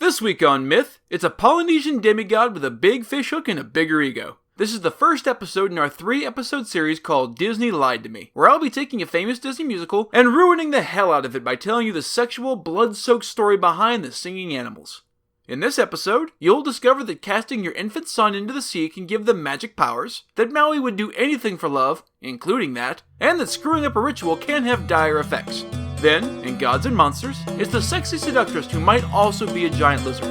This week on Myth, it's a Polynesian demigod with a big fishhook and a bigger ego. This is the first episode in our 3-episode series called Disney Lied to Me, where I'll be taking a famous Disney musical and ruining the hell out of it by telling you the sexual, blood-soaked story behind the singing animals. In this episode, you'll discover that casting your infant son into the sea can give them magic powers, that Maui would do anything for love, including that, and that screwing up a ritual can have dire effects. Then, in Gods and Monsters, it's the sexy seductress who might also be a giant lizard.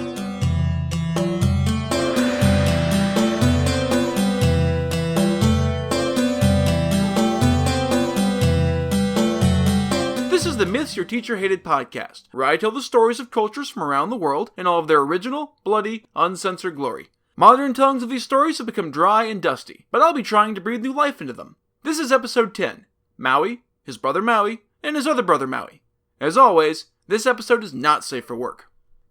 This is the Myths Your Teacher Hated podcast, where I tell the stories of cultures from around the world in all of their original, bloody, uncensored glory. Modern tongues of these stories have become dry and dusty, but I'll be trying to breathe new life into them. This is episode 10, Maui, his brother Maui, and his other brother Maui. As always, this episode is not safe for work.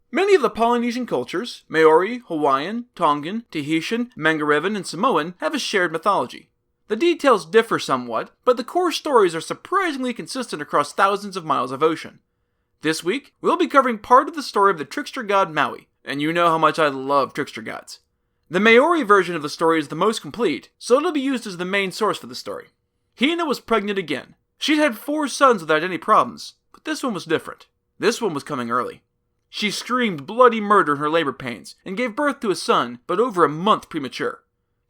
Many of the Polynesian cultures, Maori, Hawaiian, Tongan, Tahitian, Mangarevan, and Samoan, have a shared mythology. The details differ somewhat, but the core stories are surprisingly consistent across thousands of miles of ocean. This week, we'll be covering part of the story of the trickster god Maui, and you know how much I love trickster gods. The Maori version of the story is the most complete, so it'll be used as the main source for the story. Hina was pregnant again. She'd had 4 sons without any problems, but this one was different. This one was coming early. She screamed bloody murder in her labor pains, and gave birth to a son, but over a month premature.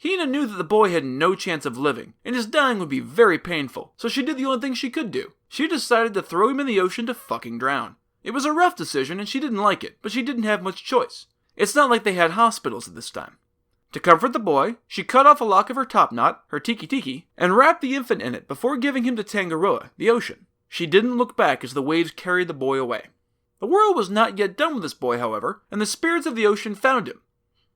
Hina knew that the boy had no chance of living, and his dying would be very painful, so she did the only thing she could do. She decided to throw him in the ocean to fucking drown. It was a rough decision, and she didn't like it, but she didn't have much choice. It's not like they had hospitals at this time. To comfort the boy, she cut off a lock of her topknot, her tiki-tiki, and wrapped the infant in it before giving him to Tangaroa, the ocean. She didn't look back as the waves carried the boy away. The world was not yet done with this boy, however, and the spirits of the ocean found him.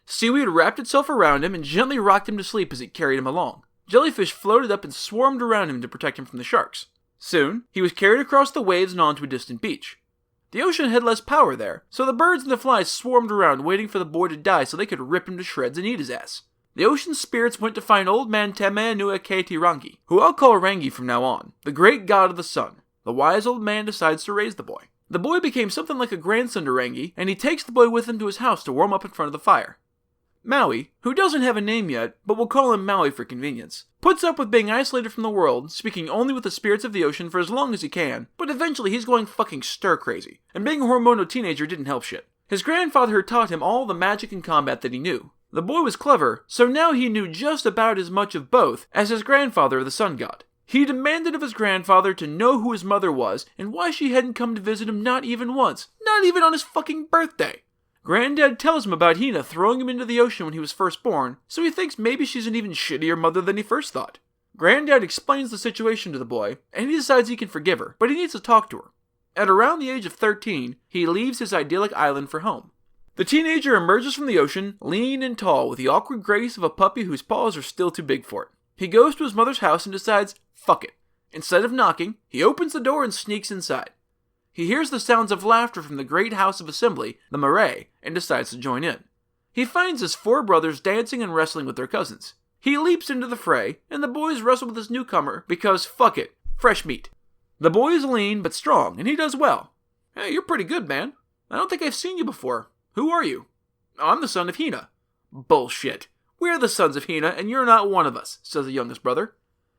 Seaweed wrapped itself around him and gently rocked him to sleep as it carried him along. Jellyfish floated up and swarmed around him to protect him from the sharks. Soon, he was carried across the waves and onto a distant beach. The ocean had less power there, so the birds and the flies swarmed around waiting for the boy to die so they could rip him to shreds and eat his ass. The ocean spirits went to find old man Temenua Rangi, who I'll call Rangi from now on, the great god of the sun. The wise old man decides to raise the boy. The boy became something like a grandson to Rangi, and he takes the boy with him to his house to warm up in front of the fire. Maui, who doesn't have a name yet, but we'll call him Maui for convenience, puts up with being isolated from the world, speaking only with the spirits of the ocean for as long as he can, but eventually he's going fucking stir-crazy, and being a hormonal teenager didn't help shit. His grandfather had taught him all the magic and combat that he knew. The boy was clever, so now he knew just about as much of both as his grandfather, the sun god. He demanded of his grandfather to know who his mother was, and why she hadn't come to visit him not even once, not even on his fucking birthday. Granddad tells him about Hina throwing him into the ocean when he was first born, so he thinks maybe she's an even shittier mother than he first thought. Granddad explains the situation to the boy, and he decides he can forgive her, but he needs to talk to her. At around the age of 13, he leaves his idyllic island for home. The teenager emerges from the ocean, lean and tall, with the awkward grace of a puppy whose paws are still too big for it. He goes to his mother's house and decides, fuck it. Instead of knocking, he opens the door and sneaks inside. He hears the sounds of laughter from the great house of assembly, the marae, and decides to join in. He finds his 4 brothers dancing and wrestling with their cousins. He leaps into the fray, and the boys wrestle with his newcomer because, fuck it, fresh meat. The boy is lean but strong, and he does well. Hey, you're pretty good, man. I don't think I've seen you before. Who are you? I'm the son of Hina. Bullshit. We're the sons of Hina, and you're not one of us, says the youngest brother.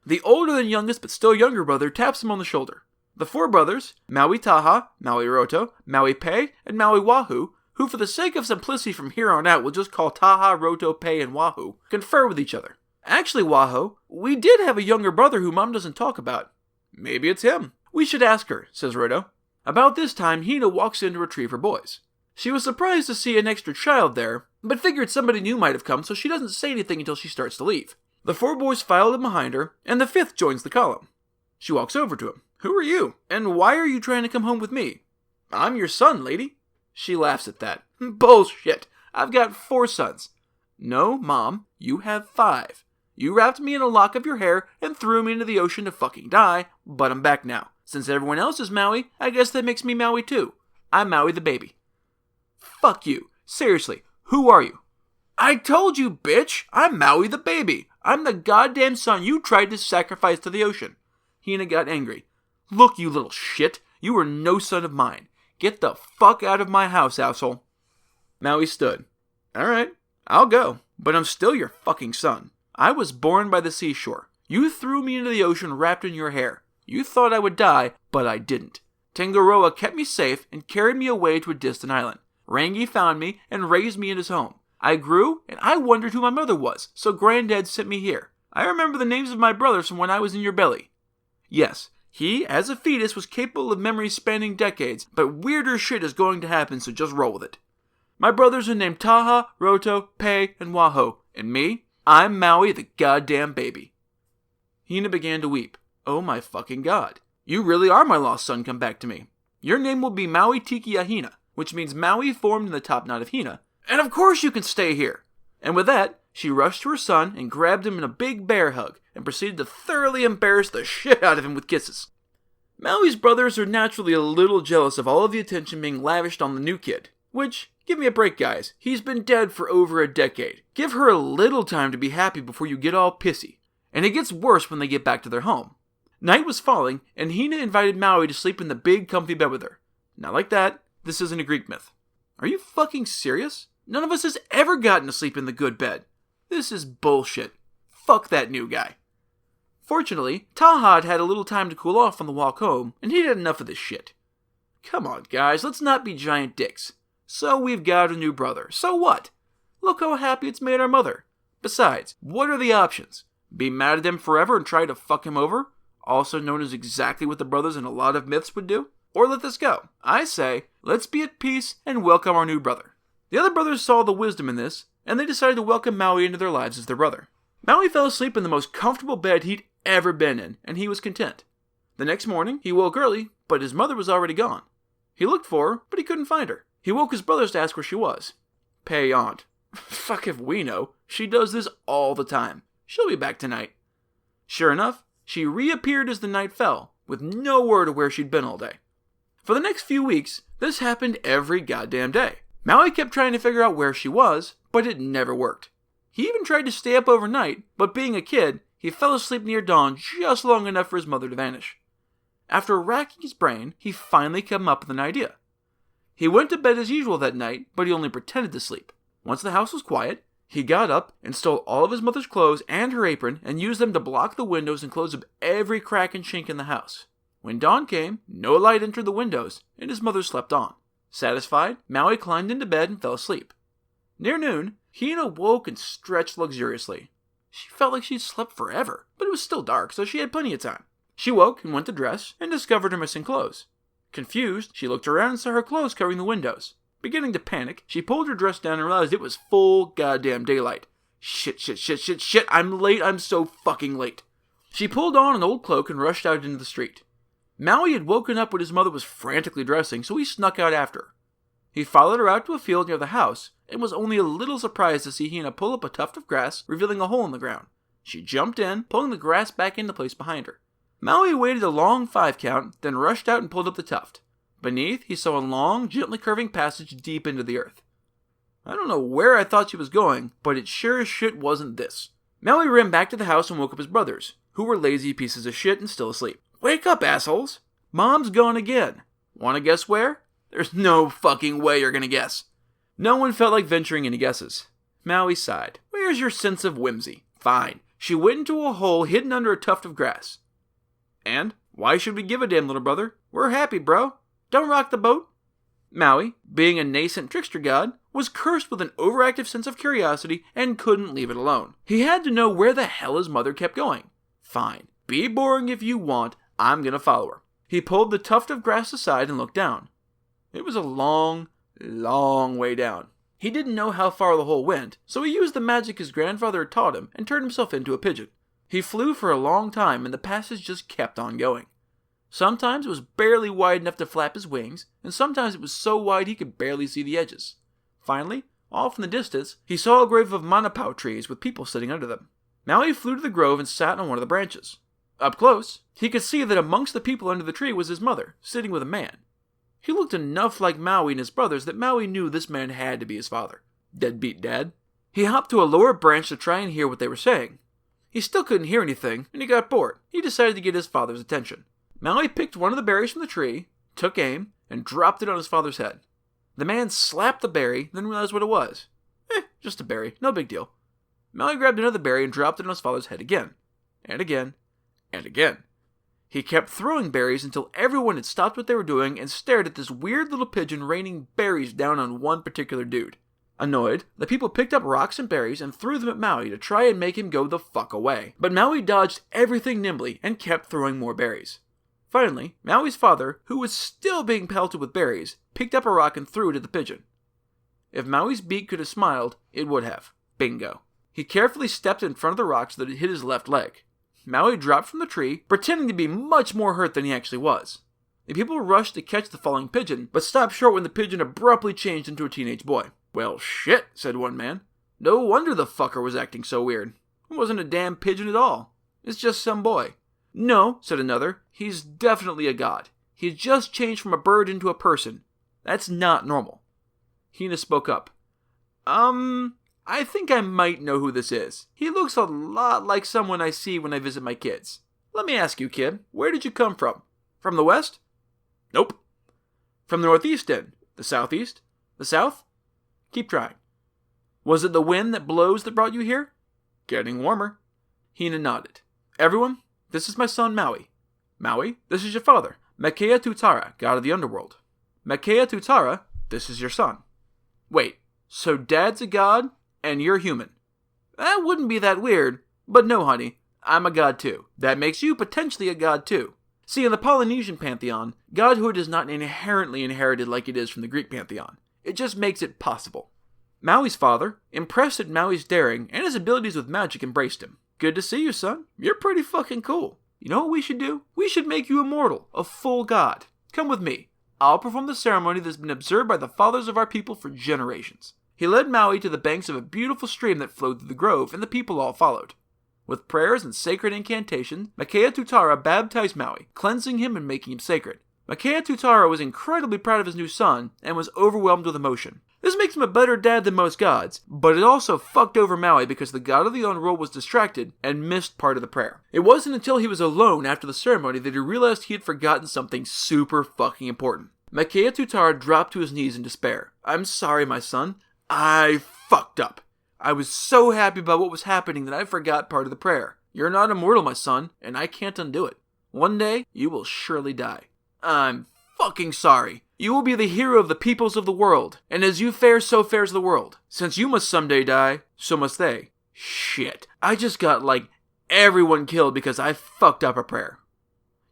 The older than youngest but still younger brother taps him on the shoulder. The 4 brothers, Maui Taha, Maui Roto, Maui Pe, and Maui Wahoo, who for the sake of simplicity from here on out we'll just call Taha, Roto, Pe, and Wahoo, confer with each other. Actually, Wahoo, we did have a younger brother who Mom doesn't talk about. Maybe it's him. We should ask her, says Roto. About this time, Hina walks in to retrieve her boys. She was surprised to see an extra child there, but figured somebody new might have come, so she doesn't say anything until she starts to leave. The 4 boys file in behind her, and the 5th joins the column. She walks over to him. Who are you? And why are you trying to come home with me? I'm your son, lady. She laughs at that. Bullshit. I've got 4 sons. No, Mom, you have 5. You wrapped me in a lock of your hair and threw me into the ocean to fucking die, but I'm back now. Since everyone else is Maui, I guess that makes me Maui too. I'm Maui the baby. Fuck you. Seriously, who are you? I told you, bitch. I'm Maui the baby. I'm the goddamn son you tried to sacrifice to the ocean. Hina got angry. Look, you little shit. You are no son of mine. Get the fuck out of my house, asshole. Maui stood. Alright, I'll go, but I'm still your fucking son. I was born by the seashore. You threw me into the ocean wrapped in your hair. You thought I would die, but I didn't. Tangaroa kept me safe and carried me away to a distant island. Rangi found me and raised me in his home. I grew, and I wondered who my mother was, so Granddad sent me here. I remember the names of my brothers from when I was in your belly. Yes, he, as a fetus, was capable of memories spanning decades, but weirder shit is going to happen, so just roll with it. My brothers are named Taha, Roto, Pei, and Waho, and me, I'm Maui the goddamn baby. Hina began to weep. Oh my fucking god. You really are my lost son come back to me. Your name will be Maui Tiki Ahina, which means Maui formed in the top knot of Hina. And of course you can stay here. And with that, she rushed to her son and grabbed him in a big bear hug and proceeded to thoroughly embarrass the shit out of him with kisses. Maui's brothers are naturally a little jealous of all of the attention being lavished on the new kid. Which, give me a break guys, he's been dead for over a decade. Give her a little time to be happy before you get all pissy. And it gets worse when they get back to their home. Night was falling, and Hina invited Maui to sleep in the big comfy bed with her. Not like that, this isn't a Greek myth. Are you fucking serious? None of us has ever gotten to sleep in the good bed. This is bullshit. Fuck that new guy. Fortunately, Taha had a little time to cool off on the walk home, and he'd had enough of this shit. Come on, guys, let's not be giant dicks. So we've got a new brother. So what? Look how happy it's made our mother. Besides, what are the options? Be mad at him forever and try to fuck him over? Also known as exactly what the brothers in a lot of myths would do? Or let this go. I say, let's be at peace and welcome our new brother. The other brothers saw the wisdom in this, and they decided to welcome Maui into their lives as their brother. Maui fell asleep in the most comfortable bed he'd ever been in, and he was content. The next morning, he woke early, but his mother was already gone. He looked for her, but he couldn't find her. He woke his brothers to ask where she was. Pei aunt. Fuck if we know. She does this all the time. She'll be back tonight. Sure enough, she reappeared as the night fell, with no word of where she'd been all day. For the next few weeks, this happened every goddamn day. Maui kept trying to figure out where she was, but it never worked. He even tried to stay up overnight, but being a kid, he fell asleep near dawn just long enough for his mother to vanish. After racking his brain, he finally came up with an idea. He went to bed as usual that night, but he only pretended to sleep. Once the house was quiet, he got up and stole all of his mother's clothes and her apron and used them to block the windows and close up every crack and chink in the house. When dawn came, no light entered the windows, and his mother slept on. Satisfied, Maui climbed into bed and fell asleep. Near noon, Hina woke and stretched luxuriously. She felt like she'd slept forever, but it was still dark, so she had plenty of time. She woke and went to dress and discovered her missing clothes. Confused, she looked around and saw her clothes covering the windows. Beginning to panic, she pulled her dress down and realized it was full goddamn daylight. Shit, I'm late, I'm so fucking late. She pulled on an old cloak and rushed out into the street. Maui had woken up when his mother was frantically dressing, so he snuck out after her. He followed her out to a field near the house, and was only a little surprised to see Hina pull up a tuft of grass, revealing a hole in the ground. She jumped in, pulling the grass back into place behind her. Maui waited a long 5 count, then rushed out and pulled up the tuft. Beneath, he saw a long, gently curving passage deep into the earth. I don't know where I thought she was going, but it sure as shit wasn't this. Maui ran back to the house and woke up his brothers, who were lazy pieces of shit and still asleep. Wake up, assholes! Mom's gone again. Wanna guess where? There's no fucking way you're gonna guess. No one felt like venturing any guesses. Maui sighed. Where's your sense of whimsy? Fine. She went into a hole hidden under a tuft of grass. And? Why should we give a damn, little brother? We're happy, bro. Don't rock the boat. Maui, being a nascent trickster god, was cursed with an overactive sense of curiosity and couldn't leave it alone. He had to know where the hell his mother kept going. Fine. Be boring if you want. I'm gonna follow her. He pulled the tuft of grass aside and looked down. It was a long, long way down. He didn't know how far the hole went, so he used the magic his grandfather had taught him and turned himself into a pigeon. He flew for a long time and the passage just kept on going. Sometimes it was barely wide enough to flap his wings, and sometimes it was so wide he could barely see the edges. Finally, off in the distance, he saw a grove of manapau trees with people sitting under them. Maui flew to the grove and sat on one of the branches. Up close, he could see that amongst the people under the tree was his mother, sitting with a man. He looked enough like Maui and his brothers that Maui knew this man had to be his father. Deadbeat dad. He hopped to a lower branch to try and hear what they were saying. He still couldn't hear anything, and he got bored. He decided to get his father's attention. Maui picked one of the berries from the tree, took aim, and dropped it on his father's head. The man slapped the berry, then realized what it was. Just a berry, no big deal. Maui grabbed another berry and dropped it on his father's head again. And again. And again. He kept throwing berries until everyone had stopped what they were doing and stared at this weird little pigeon raining berries down on one particular dude. Annoyed, the people picked up rocks and berries and threw them at Maui to try and make him go the fuck away. But Maui dodged everything nimbly and kept throwing more berries. Finally, Maui's father, who was still being pelted with berries, picked up a rock and threw it at the pigeon. If Maui's beak could have smiled, it would have. Bingo. He carefully stepped in front of the rock so that it hit his left leg. Maui dropped from the tree, pretending to be much more hurt than he actually was. The people rushed to catch the falling pigeon, but stopped short when the pigeon abruptly changed into a teenage boy. "Well, shit," said one man. "No wonder the fucker was acting so weird. It wasn't a damn pigeon at all. It's just some boy." "No," said another. "He's definitely a god. He's just changed from a bird into a person. That's not normal." Hina spoke up. I think I might know who this is. He looks a lot like someone I see when I visit my kids. Let me ask you, kid, where did you come from? From the west?" "Nope." "From the northeast then? The southeast? The south?" "Keep trying." "Was it the wind that blows that brought you here?" "Getting warmer." Hina nodded. "Everyone, this is my son Maui. Maui, this is your father, Makea Tutara, god of the underworld. Makea Tutara, this is your son. Wait, so dad's a god, and you're human? That wouldn't be that weird, but no, honey, I'm a god too. That makes you potentially a god too. See, in the Polynesian pantheon, godhood is not inherently inherited like it is from the Greek pantheon. It just makes it possible." Maui's father, impressed at Maui's daring and his abilities with magic, embraced him. "Good to see you, son. You're pretty fucking cool. You know what we should do? We should make you immortal, a full god. Come with me. I'll perform the ceremony that's been observed by the fathers of our people for generations." He led Maui to the banks of a beautiful stream that flowed through the grove, and the people all followed. With prayers and sacred incantations, Makea Tutara baptized Maui, cleansing him and making him sacred. Makea Tutara was incredibly proud of his new son, and was overwhelmed with emotion. This makes him a better dad than most gods, but it also fucked over Maui because the god of the underworld was distracted and missed part of the prayer. It wasn't until he was alone after the ceremony that he realized he had forgotten something super fucking important. Makea Tutara dropped to his knees in despair. "I'm sorry, my son. I fucked up. I was so happy about what was happening that I forgot part of the prayer. You're not immortal, my son, and I can't undo it. One day, you will surely die. I'm fucking sorry. You will be the hero of the peoples of the world, and as you fare, so fares the world. Since you must someday die, so must they." Shit. I just got, everyone killed because I fucked up a prayer.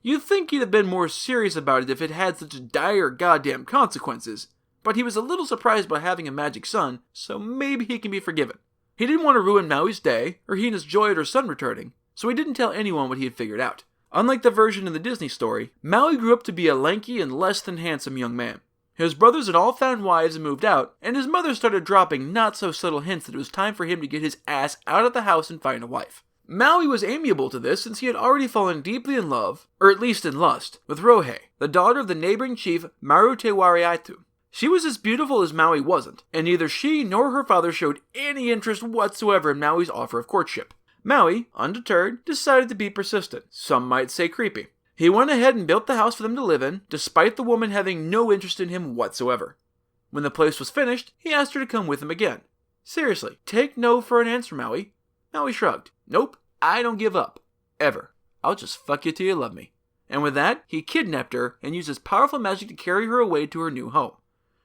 You'd think he'd have been more serious about it if it had such dire goddamn consequences, but he was a little surprised by having a magic son, so maybe he can be forgiven. He didn't want to ruin Maui's day, or Hina's joy at her son returning, so he didn't tell anyone what he had figured out. Unlike the version in the Disney story, Maui grew up to be a lanky and less than handsome young man. His brothers had all found wives and moved out, and his mother started dropping not-so-subtle hints that it was time for him to get his ass out of the house and find a wife. Maui was amiable to this since he had already fallen deeply in love, or at least in lust, with Rohei, the daughter of the neighboring chief Marutewariaitu. She was as beautiful as Maui wasn't, and neither she nor her father showed any interest whatsoever in Maui's offer of courtship. Maui, undeterred, decided to be persistent, some might say creepy. He went ahead and built the house for them to live in, despite the woman having no interest in him whatsoever. When the place was finished, he asked her to come with him again. "Seriously, take no for an answer, Maui." Maui shrugged. "Nope, I don't give up. Ever. I'll just fuck you till you love me." And with that, he kidnapped her and used his powerful magic to carry her away to her new home.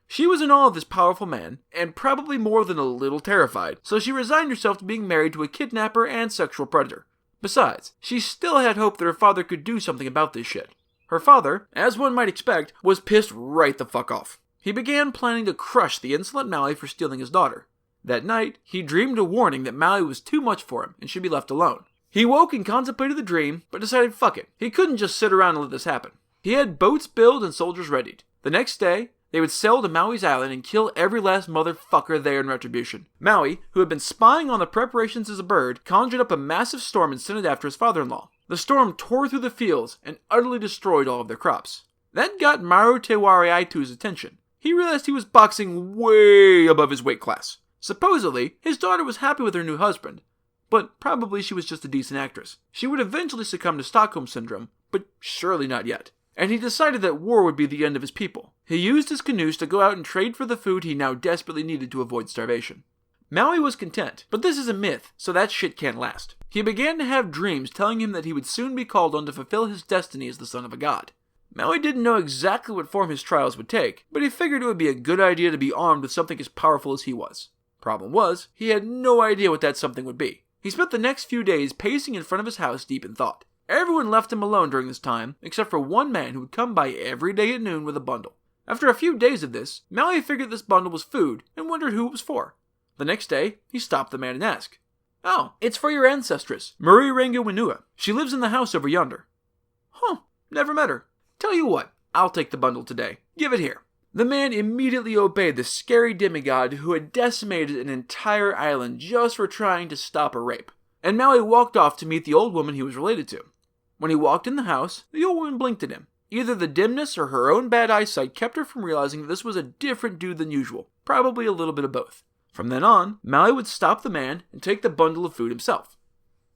She was in awe of this powerful man, and probably more than a little terrified, so she resigned herself to being married to a kidnapper and sexual predator. Besides, she still had hope that her father could do something about this shit. Her father, as one might expect, was pissed right the fuck off. He began planning to crush the insolent Maui for stealing his daughter. That night, he dreamed a warning that Maui was too much for him and should be left alone. He woke and contemplated the dream, but decided fuck it. He couldn't just sit around and let this happen. He had boats built and soldiers readied. The next day, they would sail to Maui's island and kill every last motherfucker there in retribution. Maui, who had been spying on the preparations as a bird, conjured up a massive storm and sent it after his father-in-law. The storm tore through the fields and utterly destroyed all of their crops. That got Marutewariaitu's attention. He realized he was boxing way above his weight class. Supposedly, his daughter was happy with her new husband, but probably she was just a decent actress. She would eventually succumb to Stockholm Syndrome, but surely not yet. and he decided that war would be the end of his people. He used his canoes to go out and trade for the food he now desperately needed to avoid starvation. Maui was content, but this is a myth, so that shit can't last. He began to have dreams telling him that he would soon be called on to fulfill his destiny as the son of a god. Maui didn't know exactly what form his trials would take, but he figured it would be a good idea to be armed with something as powerful as he was. Problem was, he had no idea what that something would be. He spent the next few days pacing in front of his house deep in thought. Everyone left him alone during this time, except for one man who would come by every day at noon with a bundle. After a few days of this, Maui figured this bundle was food and wondered who it was for. The next day, he stopped the man and asked, "Oh, it's for your ancestress, Muri Wenua. She lives in the house over yonder." "Huh, never met her. Tell you what, I'll take the bundle today. Give it here." The man immediately obeyed the scary demigod who had decimated an entire island just for trying to stop a rape. And Maui walked off to meet the old woman he was related to. When he walked in the house, the old woman blinked at him. Either the dimness or her own bad eyesight kept her from realizing that this was a different dude than usual, probably a little bit of both. From then on, Maui would stop the man and take the bundle of food himself.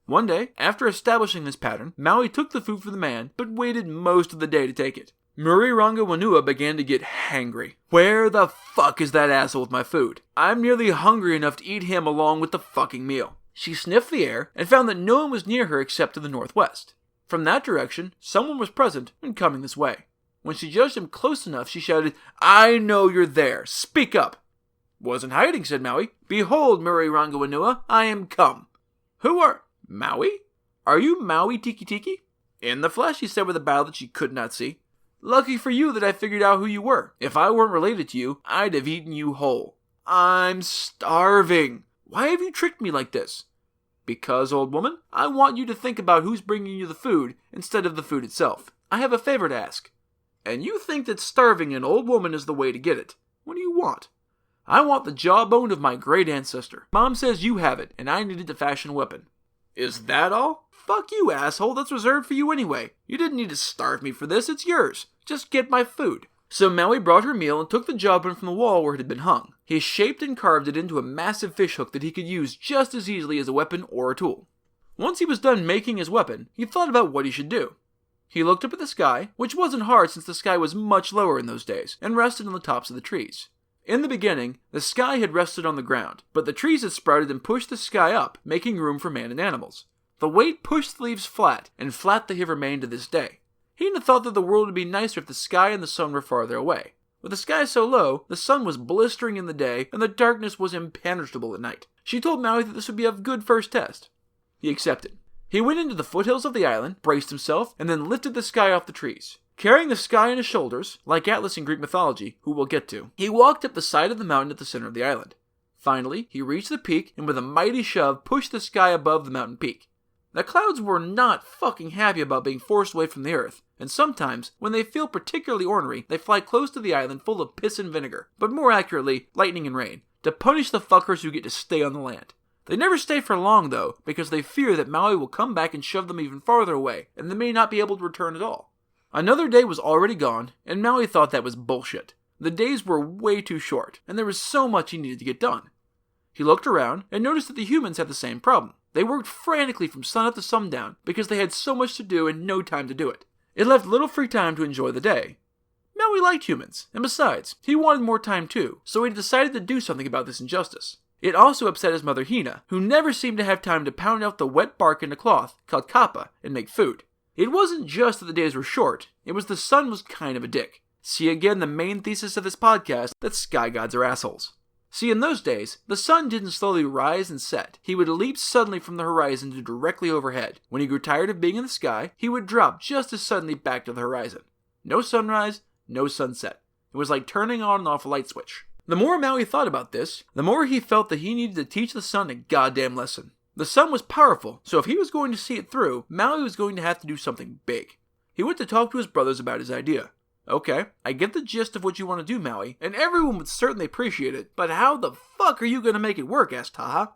One day, after establishing this pattern, Maui took the food from the man, but waited most of the day to take it. Muri Wenua began to get hangry. Where the fuck is that asshole with my food? I'm nearly hungry enough to eat him along with the fucking meal. She sniffed the air and found that no one was near her except to the northwest. From that direction, someone was present and coming this way. When she judged him close enough, she shouted, "I know you're there. Speak up." "Wasn't hiding," said Maui. "Behold, Muri Wenua, I am come." "Who are... Maui? Are you Maui Tiki Tiki?" "In the flesh," he said with a bow that she could not see. "Lucky for you that I figured out who you were. If I weren't related to you, I'd have eaten you whole." "I'm starving." "Why have you tricked me like this?" "Because, old woman, I want you to think about who's bringing you the food instead of the food itself. I have a favor to ask." "And you think that starving an old woman is the way to get it. What do you want?" "I want the jawbone of my great ancestor. Mom says you have it, and I needed to fashion a weapon." "Is that all? Fuck you, asshole. That's reserved for you anyway. You didn't need to starve me for this. It's yours. Just get my food." So Maui brought her meal and took the jawbone from the wall where it had been hung. He shaped and carved it into a massive fishhook that he could use just as easily as a weapon or a tool. Once he was done making his weapon, he thought about what he should do. He looked up at the sky, which wasn't hard since the sky was much lower in those days, and rested on the tops of the trees. In the beginning, the sky had rested on the ground, but the trees had sprouted and pushed the sky up, making room for man and animals. The weight pushed the leaves flat, and flat they have remained to this day. He had thought that the world would be nicer if the sky and the sun were farther away. With the sky so low, the sun was blistering in the day, and the darkness was impenetrable at night. She told Maui that this would be a good first test. He accepted. He went into the foothills of the island, braced himself, and then lifted the sky off the trees. Carrying the sky on his shoulders, like Atlas in Greek mythology, who we'll get to, he walked up the side of the mountain at the center of the island. Finally, he reached the peak, and with a mighty shove, pushed the sky above the mountain peak. The clouds were not fucking happy about being forced away from the earth, and sometimes, when they feel particularly ornery, they fly close to the island full of piss and vinegar, but more accurately, lightning and rain, to punish the fuckers who get to stay on the land. They never stay for long though, because they fear that Maui will come back and shove them even farther away, and they may not be able to return at all. Another day was already gone, and Maui thought that was bullshit. The days were way too short, and there was so much he needed to get done. He looked around, and noticed that the humans had the same problem. They worked frantically from sunup to sundown, because they had so much to do and no time to do it. It left little free time to enjoy the day. Maui liked humans, and besides, he wanted more time too, so he decided to do something about this injustice. It also upset his mother Hina, who never seemed to have time to pound out the wet bark into cloth, called kapa, and make food. It wasn't just that the days were short, it was the sun was kind of a dick. See again the main thesis of this podcast, that sky gods are assholes. See, in those days, the sun didn't slowly rise and set. He would leap suddenly from the horizon to directly overhead. When he grew tired of being in the sky, he would drop just as suddenly back to the horizon. No sunrise, no sunset. It was like turning on and off a light switch. The more Maui thought about this, the more he felt that he needed to teach the sun a goddamn lesson. The sun was powerful, so if he was going to see it through, Maui was going to have to do something big. He went to talk to his brothers about his idea. "Okay, I get the gist of what you want to do, Maui, and everyone would certainly appreciate it, but how the fuck are you going to make it work?" asked Taha.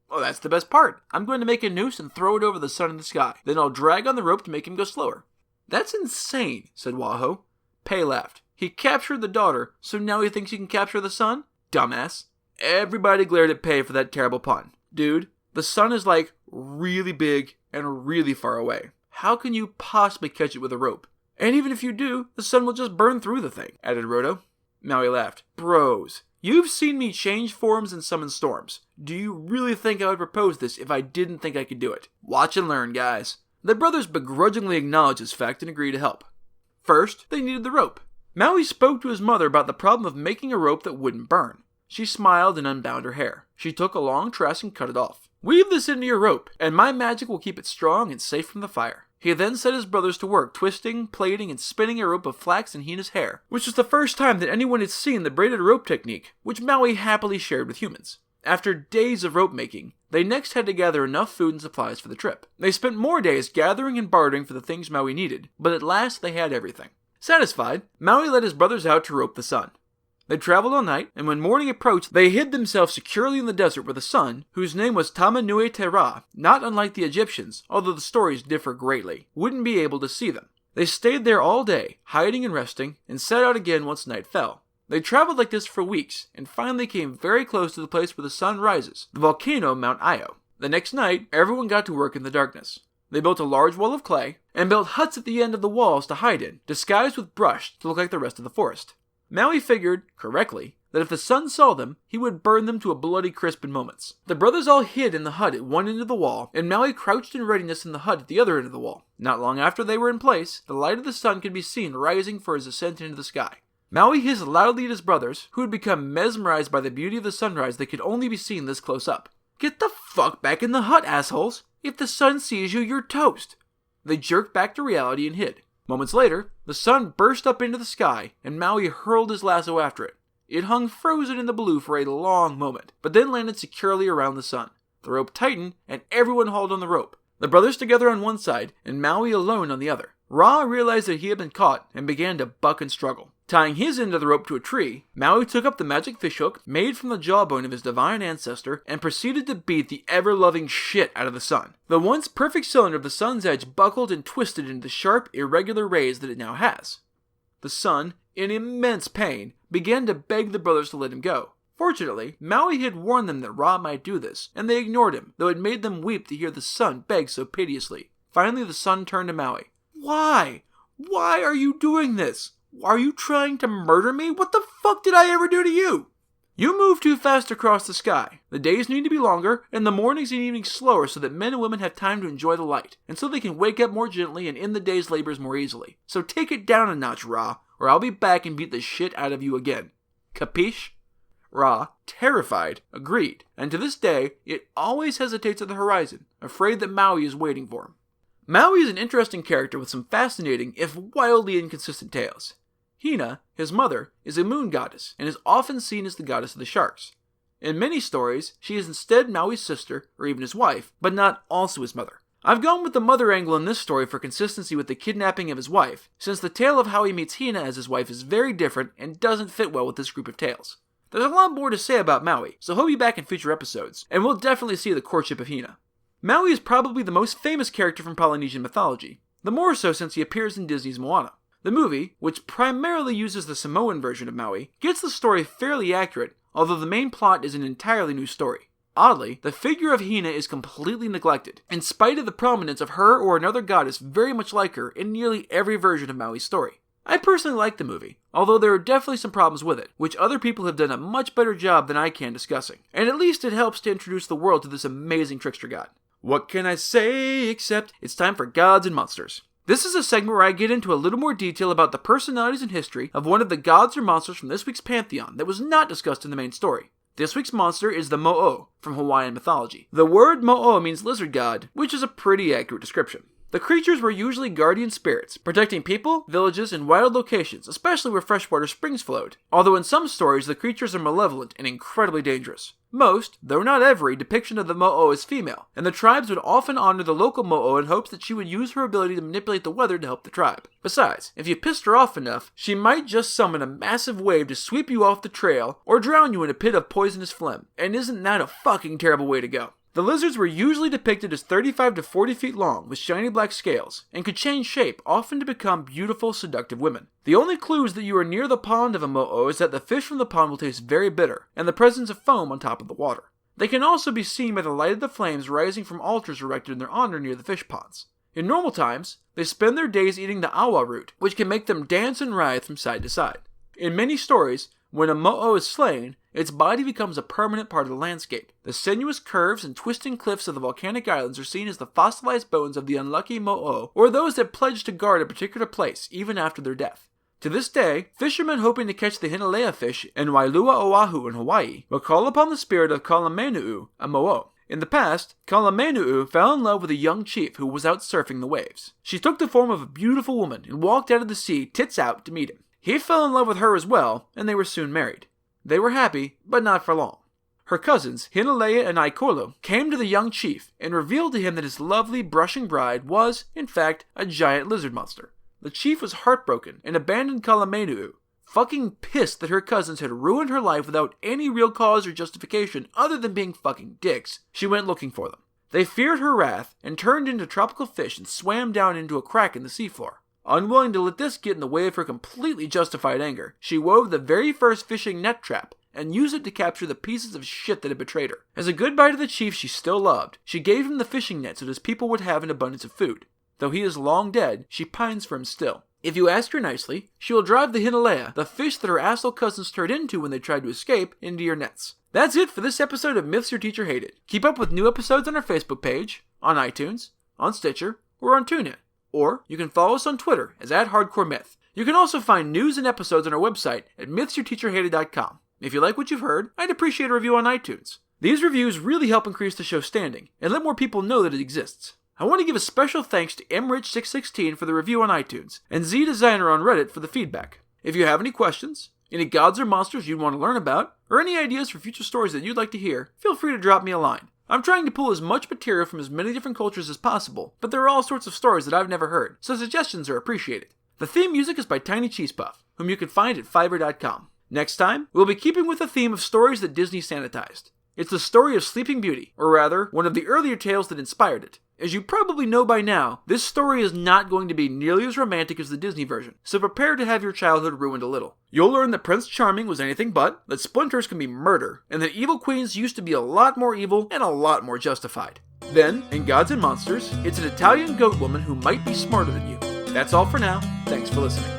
"Oh, that's the best part. I'm going to make a noose and throw it over the sun in the sky. Then I'll drag on the rope to make him go slower." "That's insane," said Waho. Pei laughed. "He captured the daughter, so now he thinks he can capture the sun? Dumbass." Everybody glared at Pei for that terrible pun. "Dude, the sun is like really big and really far away. How can you possibly catch it with a rope? And even if you do, the sun will just burn through the thing, added Roto. Maui laughed. Bros, you've seen me change forms and summon storms. Do you really think I would propose this if I didn't think I could do it? Watch and learn, guys. The brothers begrudgingly acknowledged this fact and agreed to help. First, they needed the rope. Maui spoke to his mother about the problem of making a rope that wouldn't burn. She smiled and unbound her hair. She took a long tress and cut it off. Weave this into your rope, and my magic will keep it strong and safe from the fire. He then set his brothers to work twisting, plaiting, and spinning a rope of flax in Hina's hair, which was the first time that anyone had seen the braided rope technique, which Maui happily shared with humans. After days of rope making, they next had to gather enough food and supplies for the trip. They spent more days gathering and bartering for the things Maui needed, but at last they had everything. Satisfied, Maui led his brothers out to rope the sun. They traveled all night, and when morning approached, they hid themselves securely in the desert where the sun, whose name was Tamanui Te Ra, not unlike the Egyptians, although the stories differ greatly, wouldn't be able to see them. They stayed there all day, hiding and resting, and set out again once night fell. They traveled like this for weeks, and finally came very close to the place where the sun rises, the volcano Mount Io. The next night, everyone got to work in the darkness. They built a large wall of clay, and built huts at the end of the walls to hide in, disguised with brush to look like the rest of the forest. Maui figured, correctly, that if the sun saw them, he would burn them to a bloody crisp in moments. The brothers all hid in the hut at one end of the wall, and Maui crouched in readiness in the hut at the other end of the wall. Not long after they were in place, the light of the sun could be seen rising for his ascent into the sky. Maui hissed loudly at his brothers, who had become mesmerized by the beauty of the sunrise that could only be seen this close up. Get the fuck back in the hut, assholes! If the sun sees you, you're toast! They jerked back to reality and hid. Moments later, the sun burst up into the sky, and Maui hurled his lasso after it. It hung frozen in the blue for a long moment, but then landed securely around the sun. The rope tightened, and everyone hauled on the rope. The brothers together on one side, and Maui alone on the other. Ra realized that he had been caught, and began to buck and struggle. Tying his end of the rope to a tree, Maui took up the magic fishhook, made from the jawbone of his divine ancestor, and proceeded to beat the ever-loving shit out of the sun. The once perfect cylinder of the sun's edge buckled and twisted into the sharp, irregular rays that it now has. The sun, in immense pain, began to beg the brothers to let him go. Fortunately, Maui had warned them that Ra might do this, and they ignored him, though it made them weep to hear the sun beg so piteously. Finally, the sun turned to Maui. Why? Why are you doing this? Are you trying to murder me? What the fuck did I ever do to you? You move too fast across the sky. The days need to be longer, and the mornings and evenings slower so that men and women have time to enjoy the light, and so they can wake up more gently and end the day's labors more easily. So take it down a notch, Ra, or I'll be back and beat the shit out of you again. Capiche? Ra, terrified, agreed, and to this day, it always hesitates at the horizon, afraid that Maui is waiting for him. Maui is an interesting character with some fascinating, if wildly inconsistent tales. Hina, his mother, is a moon goddess, and is often seen as the goddess of the sharks. In many stories, she is instead Maui's sister, or even his wife, but not also his mother. I've gone with the mother angle in this story for consistency with the kidnapping of his wife, since the tale of how he meets Hina as his wife is very different and doesn't fit well with this group of tales. There's a lot more to say about Maui, so he'll be back in future episodes, and we'll definitely see the courtship of Hina. Maui is probably the most famous character from Polynesian mythology, the more so since he appears in Disney's Moana. The movie, which primarily uses the Samoan version of Maui, gets the story fairly accurate, although the main plot is an entirely new story. Oddly, the figure of Hina is completely neglected, in spite of the prominence of her or another goddess very much like her in nearly every version of Maui's story. I personally like the movie, although there are definitely some problems with it, which other people have done a much better job than I can discussing, and at least it helps to introduce the world to this amazing trickster god. What can I say except it's time for Gods and Monsters. This is a segment where I get into a little more detail about the personalities and history of one of the gods or monsters from this week's pantheon that was not discussed in the main story. This week's monster is the Mo'o, from Hawaiian mythology. The word Mo'o means lizard god, which is a pretty accurate description. The creatures were usually guardian spirits, protecting people, villages, and wild locations, especially where freshwater springs flowed, although in some stories the creatures are malevolent and incredibly dangerous. Most, though not every, depiction of the Mo'o is female, and the tribes would often honor the local Mo'o in hopes that she would use her ability to manipulate the weather to help the tribe. Besides, if you pissed her off enough, she might just summon a massive wave to sweep you off the trail, or drown you in a pit of poisonous phlegm, and isn't that a fucking terrible way to go? The lizards were usually depicted as 35 to 40 feet long with shiny black scales, and could change shape, often to become beautiful, seductive women. The only clues that you are near the pond of a Mo'o is that the fish from the pond will taste very bitter, and the presence of foam on top of the water. They can also be seen by the light of the flames rising from altars erected in their honor near the fish ponds. In normal times, they spend their days eating the awa root, which can make them dance and writhe from side to side. In many stories, when a mo'o is slain, its body becomes a permanent part of the landscape. The sinuous curves and twisting cliffs of the volcanic islands are seen as the fossilized bones of the unlucky mo'o, or those that pledged to guard a particular place even after their death. To this day, fishermen hoping to catch the Hinalea fish in Wailua Oahu in Hawaii will call upon the spirit of Kalamenu'u, a mo'o. In the past, Kalamenu'u fell in love with a young chief who was out surfing the waves. She took the form of a beautiful woman and walked out of the sea tits out to meet him. He fell in love with her as well, and they were soon married. They were happy, but not for long. Her cousins, Hinalea and Aikolo, came to the young chief and revealed to him that his lovely, brushing bride was, in fact, a giant lizard monster. The chief was heartbroken and abandoned Kalamenu'u, fucking pissed that her cousins had ruined her life without any real cause or justification other than being fucking dicks. She went looking for them. They feared her wrath and turned into tropical fish and swam down into a crack in the seafloor. Unwilling to let this get in the way of her completely justified anger, she wove the very first fishing net trap and used it to capture the pieces of shit that had betrayed her. As a goodbye to the chief she still loved, she gave him the fishing net so that his people would have an abundance of food. Though he is long dead, she pines for him still. If you ask her nicely, she will drive the Hinalea, the fish that her asshole cousins turned into when they tried to escape, into your nets. That's it for this episode of Myths Your Teacher Hated. Keep up with new episodes on our Facebook page, on iTunes, on Stitcher, or on TuneIn. Or you can follow us on Twitter as @HardcoreMyth. You can also find news and episodes on our website at mythsyourteacherhated.com. If you like what you've heard, I'd appreciate a review on iTunes. These reviews really help increase the show's standing and let more people know that it exists. I want to give a special thanks to mrich616 for the review on iTunes, and ZDesigner on Reddit for the feedback. If you have any questions, any gods or monsters you'd want to learn about, or any ideas for future stories that you'd like to hear, feel free to drop me a line. I'm trying to pull as much material from as many different cultures as possible, but there are all sorts of stories that I've never heard, so suggestions are appreciated. The theme music is by Tiny Cheese Puff, whom you can find at Fiverr.com. Next time, we'll be keeping with the theme of stories that Disney sanitized. It's the story of Sleeping Beauty, or rather, one of the earlier tales that inspired it. As you probably know by now, this story is not going to be nearly as romantic as the Disney version, so prepare to have your childhood ruined a little. You'll learn that Prince Charming was anything but, that splinters can be murder, and that evil queens used to be a lot more evil and a lot more justified. Then, in Gods and Monsters, it's an Italian goat woman who might be smarter than you. That's all for now. Thanks for listening.